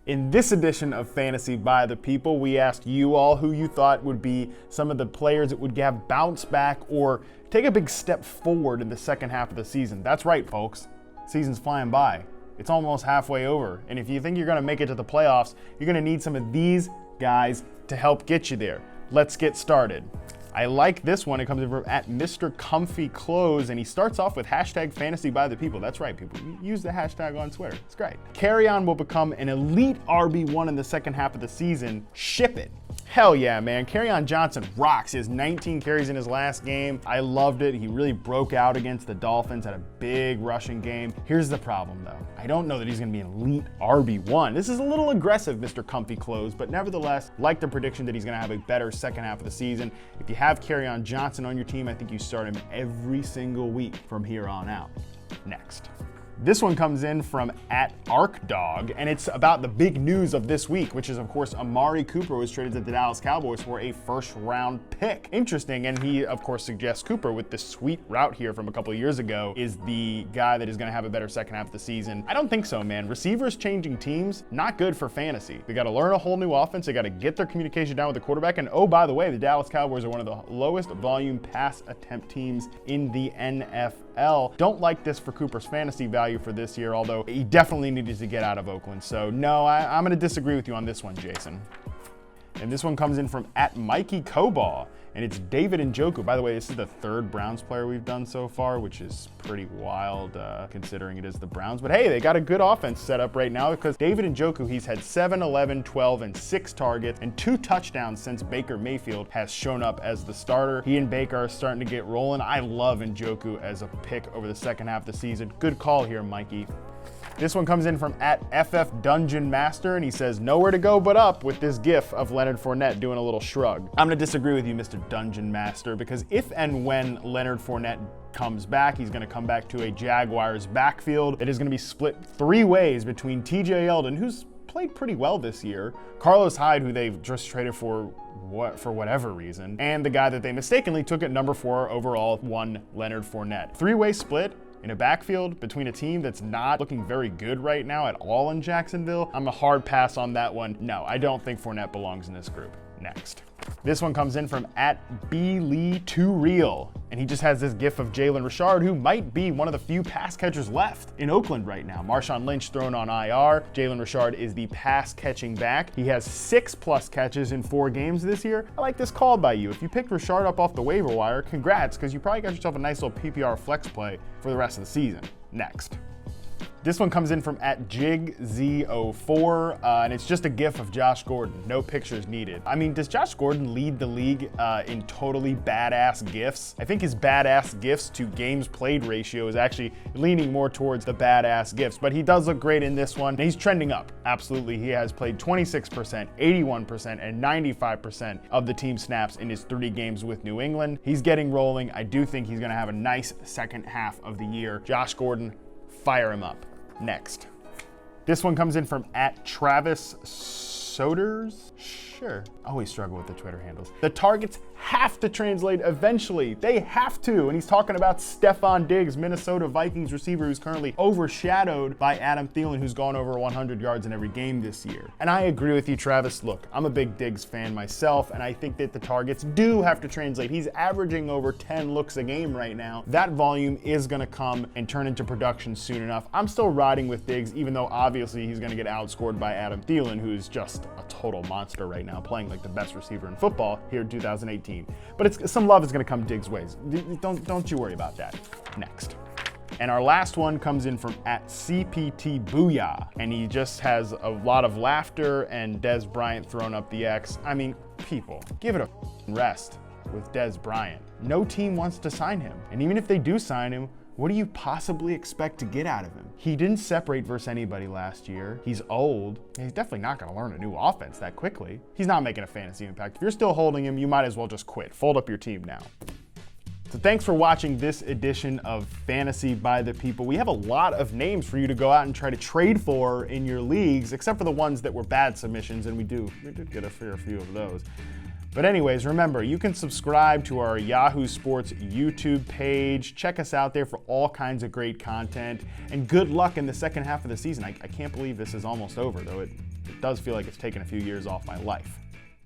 In this edition of Fantasy by the People, we asked you all who you thought would be some of the players that would have bounce back or take a big step forward in the second half of the season. That's right, folks. Season's flying by. It's almost halfway over. And if you think you're going to make it to the playoffs, you're going to need some of these guys to help get you there. Let's get started. I like this one. It comes in from @Mr. Comfy Clothes, and he starts off with hashtag Fantasy by the People. That's right, people. Use the hashtag on Twitter. It's great. Carry-on will become an elite RB1 in the second half of the season. Ship it. Hell yeah, man. Kerryon Johnson rocks. He has 19 carries in his last game. I loved it. He really broke out against the Dolphins, had a big rushing game. Here's the problem, though. I don't know that he's going to be an elite RB1. This is a little aggressive, Mr. Comfy Clothes, but nevertheless, like the prediction that he's going to have a better second half of the season. If you have Kerryon Johnson on your team, I think you start him every single week from here on out. Next. This one comes in from @ArcDog, and it's about the big news of this week, which is, of course, Amari Cooper was traded to the Dallas Cowboys for a first-round pick. Interesting, and he, of course, suggests Cooper, with this sweet route here from a couple of years ago, is the guy that is going to have a better second half of the season. I don't think so, man. Receivers changing teams, not good for fantasy. They got to learn a whole new offense. They got to get their communication down with the quarterback. And oh, by the way, the Dallas Cowboys are one of the lowest volume pass attempt teams in the NFL. Don't like this for Cooper's fantasy value for this year, although he definitely needed to get out of Oakland. So no, I'm going to disagree with you on this one, Jason. And this one comes in from @Mikey Coball, and it's David Njoku. By the way, this is the third Browns player we've done so far, which is pretty wild considering it is the Browns. But hey, they got a good offense set up right now because David Njoku, he's had 7, 11, 12, and 6 targets and 2 touchdowns since Baker Mayfield has shown up as the starter. He and Baker are starting to get rolling. I love Njoku as a pick over the second half of the season. Good call here, Mikey. This one comes in from @FF Dungeon Master, and he says, nowhere to go but up, with this gif of Leonard Fournette doing a little shrug. I'm going to disagree with you, Mr. Dungeon Master, because if and when Leonard Fournette comes back, he's going to come back to a Jaguars backfield that is going to be split 3 ways between TJ Yeldon, who's played pretty well this year, Carlos Hyde, who they've just traded for whatever reason, and the guy that they mistakenly took at number 4 overall, one Leonard Fournette. 3-way split in a backfield between a team that's not looking very good right now at all in Jacksonville. I'm a hard pass on that one. No, I don't think Fournette belongs in this group. Next. This one comes in from @BLee2Real, and he just has this gif of Jalen Richard, who might be one of the few pass catchers left in Oakland right now. Marshawn Lynch thrown on IR. Jalen Richard is the pass catching back. He has 6+ catches in 4 games this year. I like this call by you. If you picked Richard up off the waiver wire, congrats, because you probably got yourself a nice little PPR flex play for the rest of the season. Next. This one comes in from @JigZ04, and it's just a gif of Josh Gordon. No pictures needed. I mean, does Josh Gordon lead the league in totally badass gifs? I think his badass gifs to games played ratio is actually leaning more towards the badass gifs, but he does look great in this one, and he's trending up. Absolutely, he has played 26%, 81%, and 95% of the team snaps in his 30 games with New England. He's getting rolling. I do think he's gonna have a nice second half of the year. Josh Gordon, fire him up. Next. This one comes in from @Travis Soders. Sure. Always struggle with the Twitter handles. The targets have to translate eventually. They have to. And he's talking about Stefon Diggs, Minnesota Vikings receiver, who's currently overshadowed by Adam Thielen, who's gone over 100 yards in every game this year. And I agree with you, Travis. Look, I'm a big Diggs fan myself, and I think that the targets do have to translate. He's averaging over 10 looks a game right now. That volume is going to come and turn into production soon enough. I'm still riding with Diggs, even though obviously he's going to get outscored by Adam Thielen, who's just a total monster right now, playing like the best receiver in football here in 2018. But some love is going to come Diggs' ways. Don't you worry about that. Next. And our last one comes in from @CPT Booyah, and he just has a lot of laughter and Dez Bryant throwing up the X. I mean, people, give it a rest with Dez Bryant. No team wants to sign him, and even if they do sign him, what do you possibly expect to get out of him? He didn't separate versus anybody last year. He's old. He's definitely not going to learn a new offense that quickly. He's not making a fantasy impact. If you're still holding him, you might as well just quit. Fold up your team now. So thanks for watching this edition of Fantasy by the People. We have a lot of names for you to go out and try to trade for in your leagues, except for the ones that were bad submissions, and we did get a fair few of those. But anyways, remember, you can subscribe to our Yahoo Sports YouTube page. Check us out there for all kinds of great content. And good luck in the second half of the season. I can't believe this is almost over, though. It It does feel like it's taken a few years off my life.